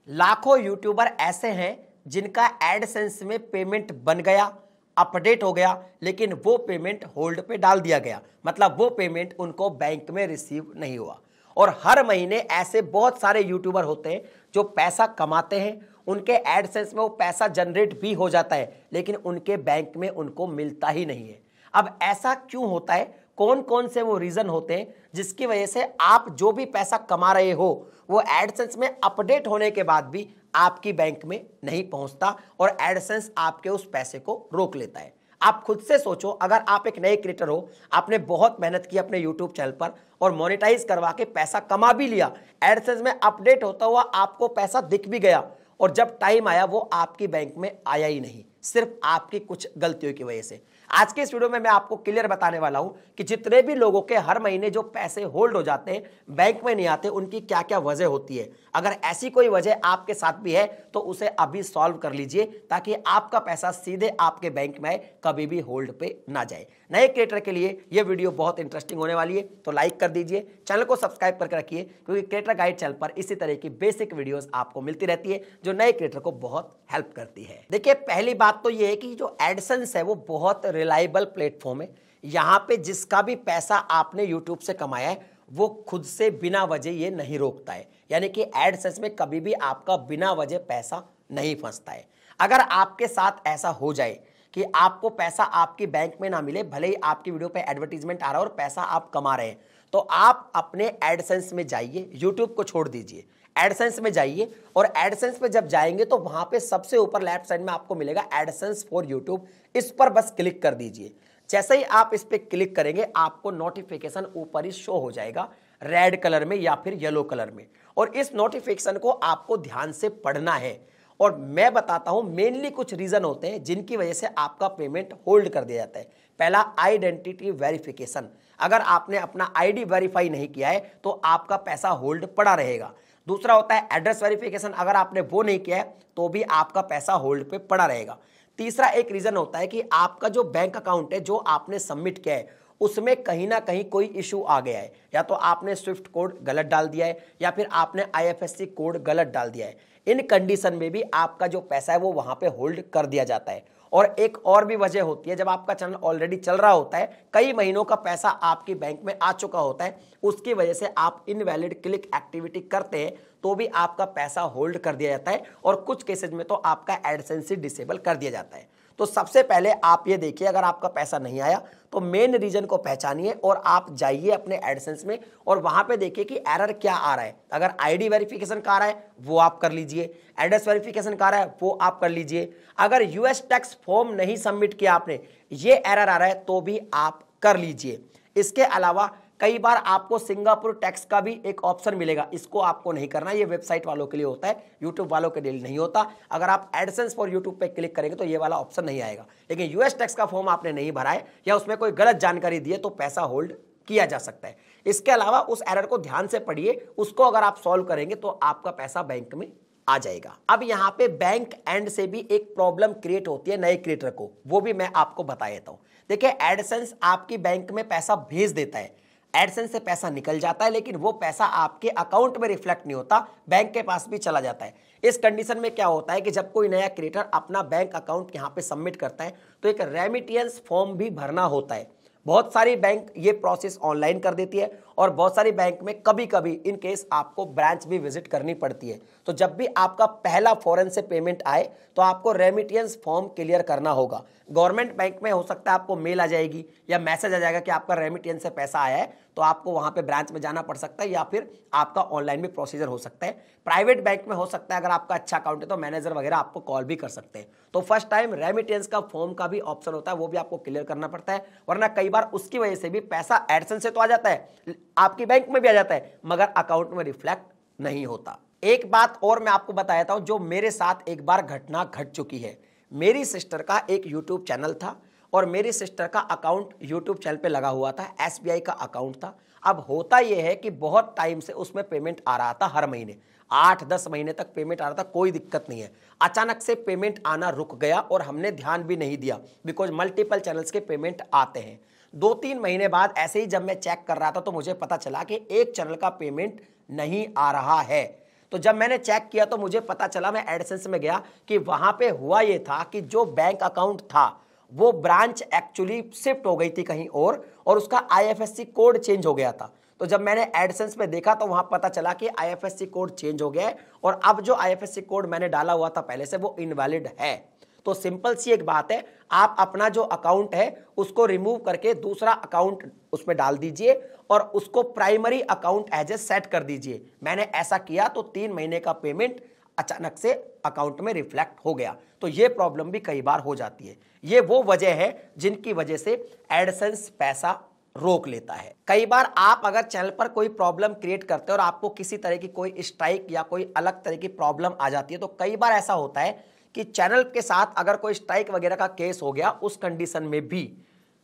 लाखों यूट्यूबर ऐसे हैं जिनका एडसेंस में पेमेंट बन गया, अपडेट हो गया, लेकिन वो पेमेंट होल्ड पे डाल दिया गया, मतलब वो पेमेंट उनको बैंक में रिसीव नहीं हुआ। और हर महीने ऐसे बहुत सारे यूट्यूबर होते हैं जो पैसा कमाते हैं, उनके एडसेंस में वो पैसा जनरेट भी हो जाता है, लेकिन उनके बैंक में उनको मिलता ही नहीं है। अब ऐसा क्यों होता है, कौन कौन से वो रीजन होते हैं जिसकी वजह से आप जो भी पैसा कमा रहे हो वो एडसेंस में अपडेट होने के बाद भी आपकी बैंक में नहीं पहुंचता और एडसेंस आपके उस पैसे को रोक लेता है। आप खुद से सोचो, अगर आप एक नए क्रिएटर हो, आपने बहुत मेहनत की अपने यूट्यूब चैनल पर और मोनेटाइज करवा के पैसा कमा भी लिया, एडसेंस में अपडेट होता हुआ आपको पैसा दिख भी गया और जब टाइम आया वो आपकी बैंक में आया ही नहीं, सिर्फ आपकी कुछ गलतियों की वजह से। आज के इस वीडियो में मैं आपको क्लियर बताने वाला हूं कि जितने भी लोगों के हर महीने जो पैसे होल्ड हो जाते हैं, बैंक में नहीं आते, उनकी क्या क्या वजह होती है। अगर ऐसी कोई वजह आपके साथ भी है तो उसे अभी सॉल्व कर लीजिए ताकि आपका पैसा सीधे आपके बैंक में आए, कभी भी होल्ड पे ना जाए। नए क्रिएटर के लिए यह वीडियो बहुत इंटरेस्टिंग होने वाली है, तो लाइक कर दीजिए, चैनल को सब्सक्राइब करके रखिए, क्योंकि क्रिएटर गाइड चैनल पर इसी तरह की बेसिक वीडियोस आपको मिलती रहती है जो नए क्रिएटर को बहुत हेल्प करती है। देखिए, पहली बात तो यह है कि जो एडसेंस है वो बहुत रिलायबल प्लेटफॉर्म है। यहां पे जिसका भी पैसा आपने यूट्यूब से कमाया है वो खुद से बिना वजह ये नहीं रोकता है, यानी कि एडसेंस में कभी भी आपका बिना वजह पैसा नहीं फंसता है। अगर आपके साथ ऐसा हो जाए कि आपको पैसा आपकी बैंक में ना मिले, भले ही आपकी वीडियो पे एडवर्टीजमेंट आ रहा है और पैसा आप कमा रहे हैं, तो आप अपने एडसेंस में जाइए, यूट्यूब को छोड़ दीजिए, एडसेंस में जाइए और एडसेंस में जब जाएंगे तो वहां पे सबसे ऊपर लेफ्ट साइड में आपको मिलेगा एडसेंस फॉर यूट्यूब, इस पर बस क्लिक कर दीजिए। जैसे ही आप इस पर क्लिक करेंगे आपको नोटिफिकेशन ऊपर ही शो हो जाएगा रेड कलर में या फिर येलो कलर में, और इस नोटिफिकेशन को आपको ध्यान से पढ़ना है। और मैं बताता हूं मेनली कुछ रीजन होते हैं जिनकी वजह से आपका पेमेंट होल्ड कर दिया जाता है। पहला, आइडेंटिटी वेरिफिकेशन। अगर आपने अपना आईडी वेरीफाई नहीं किया है तो आपका पैसा होल्ड पड़ा रहेगा। दूसरा होता है एड्रेस वेरिफिकेशन, अगर आपने वो नहीं किया है तो भी आपका पैसा होल्ड पे पड़ा रहेगा। तीसरा एक रीजन होता है कि आपका जो बैंक अकाउंट है जो आपने सबमिट किया है उसमें कहीं ना कहीं कोई इशू आ गया है, या तो आपने स्विफ्ट कोड गलत डाल दिया है या फिर आपने आईएफएससी कोड गलत डाल दिया है। इन कंडीशन में भी आपका जो पैसा है वो वहां पे होल्ड कर दिया जाता है। और एक और भी वजह होती है, जब आपका चैनल ऑलरेडी चल रहा होता है, कई महीनों का पैसा आपकी बैंक में आ चुका होता है, उसकी वजह से आप इनवैलिड क्लिक एक्टिविटी करते हैं तो भी आपका पैसा होल्ड कर दिया जाता है और कुछ केसेज में तो आपका एडसेंस डिसेबल कर दिया जाता है। तो सबसे पहले आप ये देखिए, अगर आपका पैसा नहीं आया तो मेन रीजन को पहचानिए और आप जाइए अपने एडसेंस में और वहां पे देखिए कि एरर क्या आ रहा है। अगर आईडी वेरिफिकेशन का आ रहा है वो आप कर लीजिए, एड्रेस वेरिफिकेशन का आ रहा है वो आप कर लीजिए, अगर यूएस टैक्स फॉर्म नहीं सबमिट किया आपने, ये एरर आ रहा है तो भी आप कर लीजिए। इसके अलावा कई बार आपको सिंगापुर टैक्स का भी एक ऑप्शन मिलेगा, इसको आपको नहीं करना, ये वेबसाइट वालों के लिए होता है, यूट्यूब वालों के लिए नहीं होता। अगर आप एडसेंस फॉर यूट्यूब पे क्लिक करेंगे तो ये वाला ऑप्शन नहीं आएगा। लेकिन यूएस टैक्स का फॉर्म आपने नहीं भरा है या उसमें कोई गलत जानकारी दी है तो पैसा होल्ड किया जा सकता है। इसके अलावा उस एरर को ध्यान से पढ़िए, उसको अगर आप सॉल्व करेंगे तो आपका पैसा बैंक में आ जाएगा। अब यहां पे बैंक एंड से भी एक प्रॉब्लम क्रिएट होती है नए क्रिएटर को, वो भी मैं आपको बता देता हूं। देखिए, एडसेंस आपकी बैंक में पैसा भेज देता है, एडसेंस से पैसा निकल जाता है, लेकिन वो पैसा आपके अकाउंट में रिफ्लेक्ट नहीं होता, बैंक के पास भी चला जाता है। इस कंडीशन में क्या होता है कि जब कोई नया क्रिएटर अपना बैंक अकाउंट यहां पे सबमिट करता है तो एक रेमिटेंस फॉर्म भी भरना होता है। बहुत सारी बैंक ये प्रोसेस ऑनलाइन कर देती है और बहुत सारी बैंक में कभी कभी इन केस आपको ब्रांच भी विजिट करनी पड़ती है। तो जब भी आपका पहला फॉरेन से पेमेंट आए तो आपको रेमिटेंस फॉर्म क्लियर करना होगा। गवर्नमेंट बैंक में हो सकता है आपको मेल आ जाएगी या मैसेज आ जाएगा कि आपका रेमिटेंस से पैसा आया है, तो आपको वहां पे ब्रांच में जाना पड़ सकता है या फिर आपका ऑनलाइन भी प्रोसीजर हो सकता है। प्राइवेट बैंक में हो सकता है अगर आपका अच्छा अकाउंट है तो मैनेजर वगैरह आपको कॉल भी कर सकते हैं। तो फर्स्ट टाइम रेमिटेंस का फॉर्म का भी ऑप्शन होता है, वो भी आपको क्लियर करना पड़ता है, वरना कई बार उसकी वजह से भी पैसा एडसेंस से तो आ जाता है, आपकी बैंक में भी आ जाता है, मगर अकाउंट में रिफ्लेक्ट नहीं होता। एक बात और मैं आपको बताता हूं जो मेरे साथ एक बार घटना घट चुकी है। मेरी सिस्टर का एक यूट्यूब चैनल था और मेरी सिस्टर का अकाउंट यूट्यूब चैनल पे लगा हुआ था, एसबीआई का अकाउंट था। अब होता यह है कि बहुत टाइम से उसमें पेमेंट आ रहा था, हर महीने 8-10 महीने तक पेमेंट आ रहा था, कोई दिक्कत नहीं है। अचानक से पेमेंट आना रुक गया और हमने ध्यान भी नहीं दिया, बिकॉज मल्टीपल चैनल्स के पेमेंट आते हैं। 2-3 महीने बाद ऐसे ही जब मैं चेक कर रहा था तो मुझे पता चला कि एक चैनल का पेमेंट नहीं आ रहा है। तो जब मैंने चेक किया तो मुझे पता चला, मैं एडसेंस में गया कि वहां पे हुआ ये था कि जो बैंक अकाउंट था वो ब्रांच एक्चुअली शिफ्ट हो गई थी कहीं और उसका आईएफएससी कोड चेंज हो गया था। तो जब मैंने एडसेंस में देखा तो वहां पता चला कि आईएफएससी कोड चेंज हो गया है और अब जो आईएफएससी कोड मैंने डाला हुआ था पहले से वो इनवैलिड है। तो सिंपल सी एक बात है, आप अपना जो अकाउंट है उसको रिमूव करके दूसरा अकाउंट उसमें डाल दीजिए और उसको primary account as a set कर दीजिए। मैंने ऐसा किया तो 3 महीने का पेमेंट अचानक से अकाउंट में रिफ्लेक्ट हो गया। तो ये प्रॉब्लम भी कई बार हो जाती है। ये वो वजह है जिनकी वजह से एडसेंस पैसा रोक लेता है। कई बार आप अगर चैनल पर कोई प्रॉब्लम क्रिएट करते हो और आपको किसी तरह की कोई स्ट्राइक या कोई अलग तरह की प्रॉब्लम आ जाती है, तो कई बार ऐसा होता है कि चैनल के साथ अगर कोई स्ट्राइक वगैरह का केस हो गया, उस कंडीशन में भी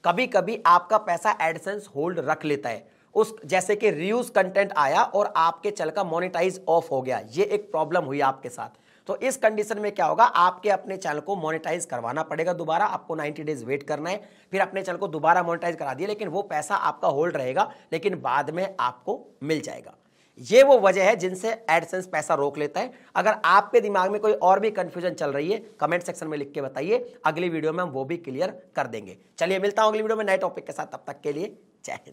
कभी कभी आपका पैसा एडसेंस होल्ड रख लेता है। उस जैसे कि रीयूज कंटेंट आया और आपके चैनल का मोनेटाइज ऑफ हो गया, ये एक प्रॉब्लम हुई आपके साथ। तो इस कंडीशन में क्या होगा, आपके अपने चैनल को मोनेटाइज करवाना पड़ेगा दोबारा, आपको 90 डेज वेट करना है, फिर अपने चैनल को दोबारा मोनेटाइज करा दिए, लेकिन वो पैसा आपका होल्ड रहेगा, लेकिन बाद में आपको मिल जाएगा। ये वो वजह है जिनसे एडसेंस पैसा रोक लेता है। अगर आपके दिमाग में कोई और भी कंफ्यूजन चल रही है, कमेंट सेक्शन में लिख के बताइए, अगली वीडियो में हम वो भी क्लियर कर देंगे। चलिए मिलता हूं अगली वीडियो में नए टॉपिक के साथ, तब तक के लिए जय हिंद।